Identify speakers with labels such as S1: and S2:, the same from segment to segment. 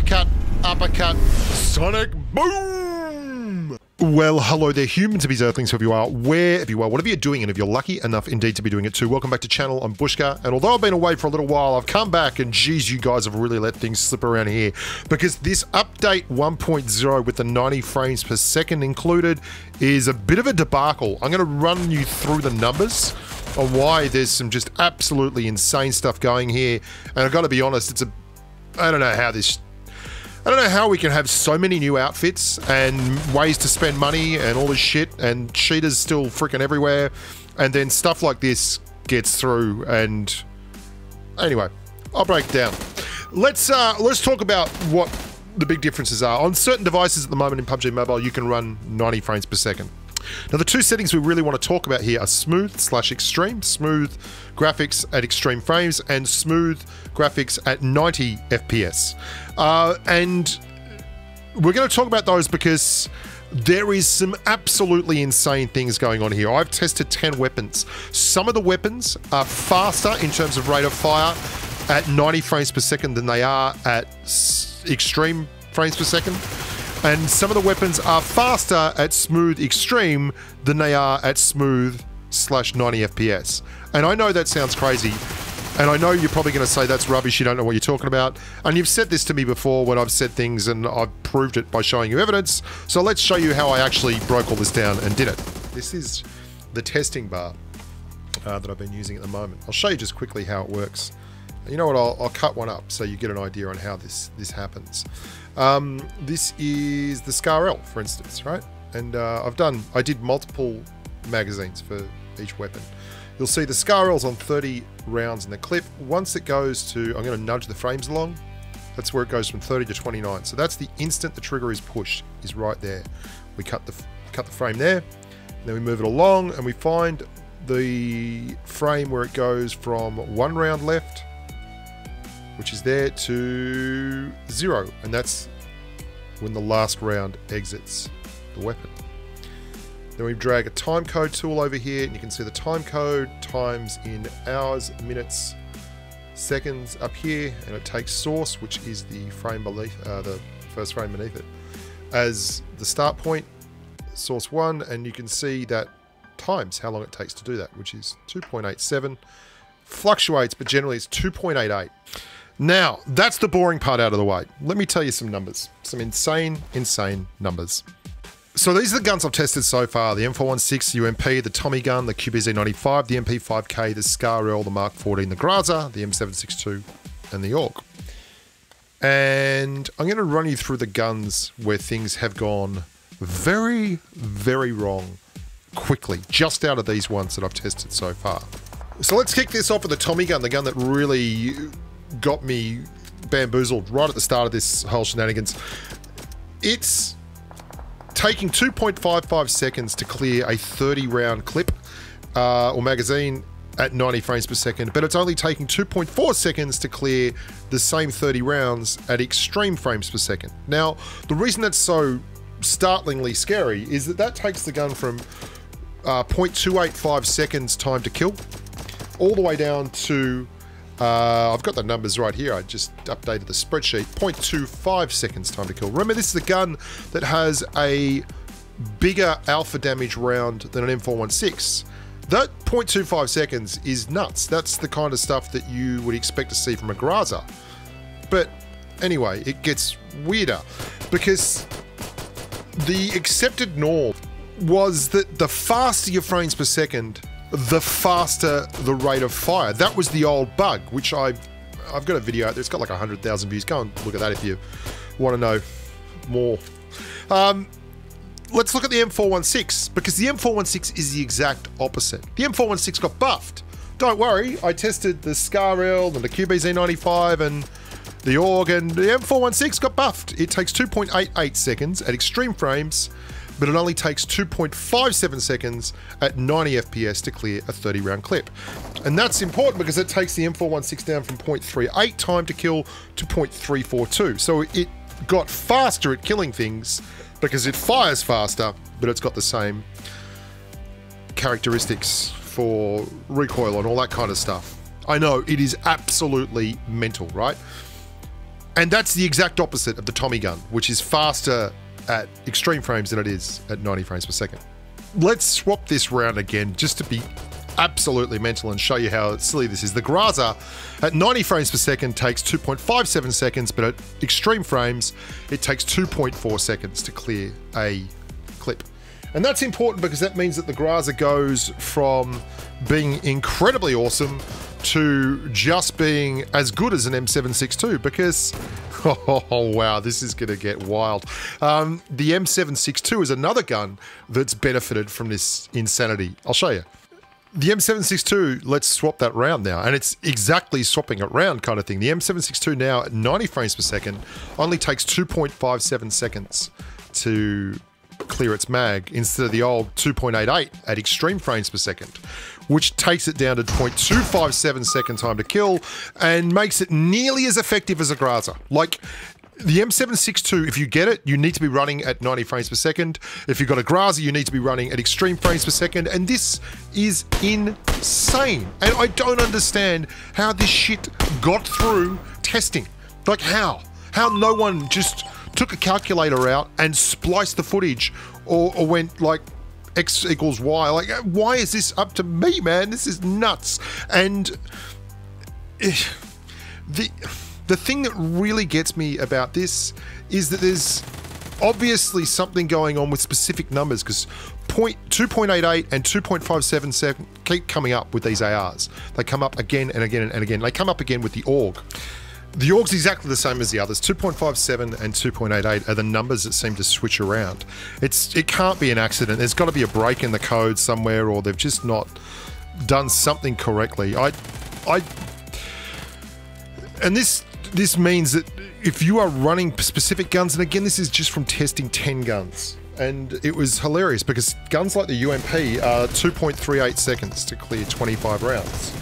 S1: uppercut, uppercut, sonic boom! Well, hello there, humans, if you earthlings, whoever you are, wherever you are, whatever you're doing, and if you're lucky enough indeed to be doing it too, welcome back to channel. I'm Bushka, and although I've been away for a little while, I've come back, and geez, you guys have really let things slip around here, because this update 1.0 with the 90 frames per second included is a bit of a debacle. I'm going to run you through the numbers on why there's some just absolutely insane stuff going here, and I've got to be honest, I don't know how we can have so many new outfits and ways to spend money and all this shit, and cheaters still freaking everywhere, and then stuff like this gets through. And anyway, I'll break it down. Let's talk about what the big differences are. On certain devices at the moment in PUBG Mobile, you can run 90 frames per second. Now, the two settings we really want to talk about here are smooth/extreme, smooth graphics at extreme frames, and smooth graphics at 90 FPS. And we're going to talk about those because there is some absolutely insane things going on here. I've tested 10 weapons. Some of the weapons are faster in terms of rate of fire at 90 frames per second than they are at extreme frames per second. And some of the weapons are faster at smooth extreme than they are at smooth/90 FPS. And I know that sounds crazy. And I know you're probably going to say that's rubbish, you don't know what you're talking about. And you've said this to me before when I've said things and I've proved it by showing you evidence. So let's show you how I actually broke all this down and did it. This is the testing bar that I've been using at the moment. I'll show you just quickly how it works. You know what, I'll cut one up so you get an idea on how this happens. This is the Scar L, for instance, right? And I did multiple magazines for each weapon. You'll see the Scar L's on 30 rounds in the clip. Once it goes to, I'm going to nudge the frames along. That's where it goes from 30 to 29. So that's the instant the trigger is pushed, is right there. We cut the frame there, and then we move it along, and we find the frame where it goes from 1 round left, which is there, to 0, and that's when the last round exits the weapon. Then we drag a time code tool over here, and you can see the time code times in hours, minutes, seconds up here, and it takes source, which is the frame beneath, the first frame beneath it, as the start point, source 1, and you can see that times how long it takes to do that, which is 2.87. Fluctuates, but generally it's 2.88. Now, that's the boring part out of the way. Let me tell you some numbers. Some insane, insane numbers. So these are the guns I've tested so far. The M416, the UMP, the Tommy gun, the QBZ-95, the MP5K, the Scar L, the Mark 14, the Graza, the M762, and the AUG. And I'm going to run you through the guns where things have gone very, very wrong quickly, just out of these ones that I've tested so far. So let's kick this off with the Tommy gun, the gun that really got me bamboozled right at the start of this whole shenanigans. It's taking 2.55 seconds to clear a 30 round clip or magazine at 90 frames per second, but it's only taking 2.4 seconds to clear the same 30 rounds at extreme frames per second. Now, the reason that's so startlingly scary is that takes the gun from 0.285 seconds time to kill all the way down to I've got the numbers right here. I just updated the spreadsheet. 0.25 seconds time to kill. Remember, this is a gun that has a bigger alpha damage round than an M416. That 0.25 seconds is nuts. That's the kind of stuff that you would expect to see from a Graza. But anyway, it gets weirder because the accepted norm was that the faster your frames per second, the faster the rate of fire. That was the old bug, which I've got a video out there. It's got like 100,000 views. Go and look at that if you want to know more. Let's look at the M416, because the M416 is the exact opposite. The M416 got buffed. Don't worry, I tested the Scar L and the QBZ-95 and the AUG, and the M416 got buffed. It takes 2.88 seconds at extreme frames, but it only takes 2.57 seconds at 90 FPS to clear a 30 round clip. And that's important because it takes the M416 down from 0.38 time to kill to 0.342. So it got faster at killing things because it fires faster, but it's got the same characteristics for recoil and all that kind of stuff. I know, it is absolutely mental, right? And that's the exact opposite of the Tommy gun, which is faster at extreme frames than it is at 90 frames per second. Let's swap this round again just to be absolutely mental and show you how silly this is. The Graza at 90 frames per second takes 2.57 seconds, but at extreme frames, it takes 2.4 seconds to clear a clip. And that's important because that means that the Graza goes from being incredibly awesome to just being as good as an M762 because, oh wow, this is going to get wild. The M762 is another gun that's benefited from this insanity. I'll show you. The M762, let's swap that round now, and it's exactly swapping it round kind of thing. The M762 now at 90 frames per second only takes 2.57 seconds to clear its mag instead of the old 2.88 at extreme frames per second, which takes it down to 0.257 second time to kill and makes it nearly as effective as a Graza. Like, the M762, if you get it, you need to be running at 90 frames per second. If you've got a Graza, you need to be running at extreme frames per second. And this is insane. And I don't understand how this shit got through testing. Like, how? How no one just took a calculator out and spliced the footage or went like X equals Y. Like, why is this up to me, man? This is nuts. And the thing that really gets me about this is that there's obviously something going on with specific numbers because 2.88 and 2.57 keep coming up with these ARs. They come up again and again and again. They come up again with the AUG. The AUG's exactly the same as the others. 2.57 and 2.88 are the numbers that seem to switch around. It can't be an accident. There's got to be a break in the code somewhere, or they've just not done something correctly. And this means that if you are running specific guns, and again, this is just from testing 10 guns, and it was hilarious because guns like the UMP are 2.38 seconds to clear 25 rounds.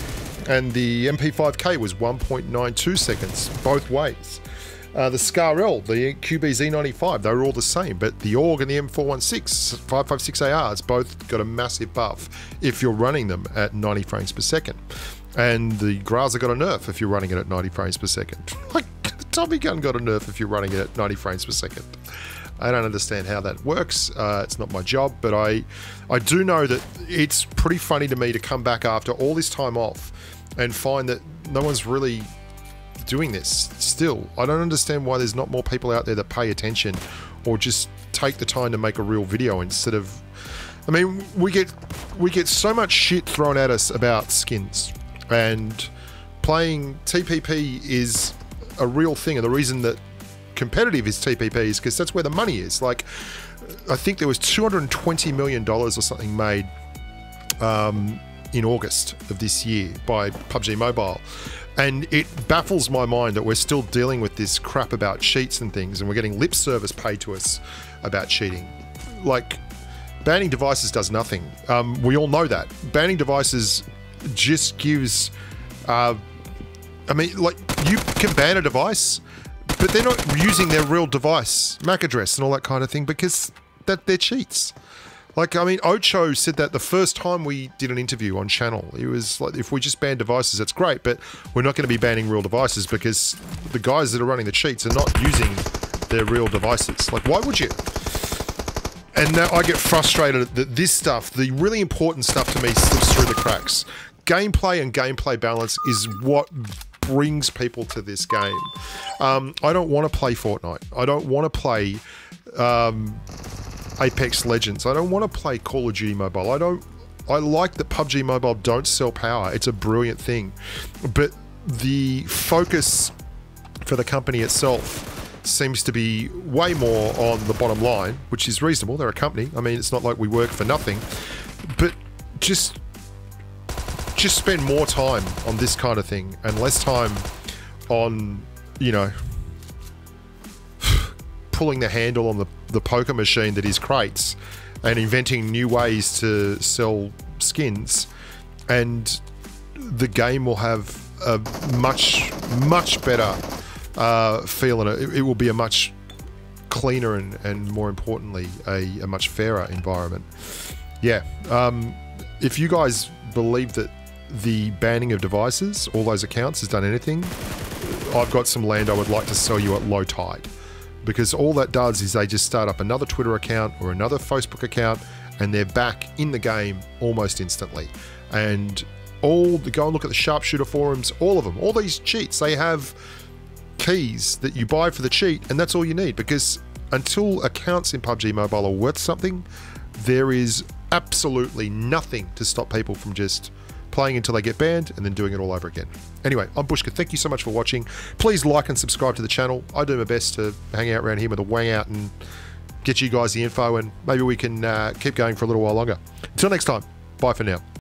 S1: And the MP5K was 1.92 seconds both ways. The SCAR-L, the QBZ95, they were all the same, but the AUG and the M416, 556 ARs both got a massive buff if you're running them at 90 frames per second. And the Graza got a nerf if you're running it at 90 frames per second. Like, the Tommy gun got a nerf if you're running it at 90 frames per second. I don't understand how that works. It's not my job, but I do know that it's pretty funny to me to come back after all this time off and find that no one's really doing this still. I don't understand why there's not more people out there that pay attention or just take the time to make a real video instead of... I mean, we get so much shit thrown at us about skins, and playing TPP is a real thing, and the reason that competitive is TPP is because that's where the money is. Like, I think there was $220 million or something made in August of this year by PUBG Mobile. And it baffles my mind that we're still dealing with this crap about cheats and things, and we're getting lip service paid to us about cheating. Like, banning devices does nothing. We all know that. Banning devices just gives... I mean, like, you can ban a device, but they're not using their real device, MAC address and all that kind of thing, because they're cheats. Like, I mean, Ocho said that the first time we did an interview on channel. It was like, if we just ban devices, that's great, but we're not going to be banning real devices because the guys that are running the cheats are not using their real devices. Like, why would you? And now I get frustrated that this stuff, the really important stuff to me, slips through the cracks. Gameplay and gameplay balance is what brings people to this game. I don't want to play Fortnite. I don't want to play Apex Legends. I don't want to play Call of Duty Mobile. I like that PUBG Mobile don't sell power. It's a brilliant thing. But the focus for the company itself seems to be way more on the bottom line, which is reasonable. They're a company. I mean, it's not like we work for nothing. But just spend more time on this kind of thing and less time on, you know, pulling the handle on the poker machine that is crates and inventing new ways to sell skins, and the game will have a much better feel, and it will be a much cleaner and more importantly a much fairer environment. Yeah, if you guys believe that the banning of devices, all those accounts, has done anything, I've got some land I would like to sell you at low tide. Because all that does is they just start up another Twitter account or another Facebook account, and they're back in the game almost instantly. And go and look at the sharpshooter forums, all of them, all these cheats, they have keys that you buy for the cheat, and that's all you need. Because until accounts in PUBG Mobile are worth something, there is absolutely nothing to stop people from just playing until they get banned and then doing it all over again. Anyway, I'm Bushka. Thank you so much for watching. Please like and subscribe to the channel. I do my best to hang out around here with a wang out and get you guys the info, and maybe we can keep going for a little while longer. Until next time, bye for now.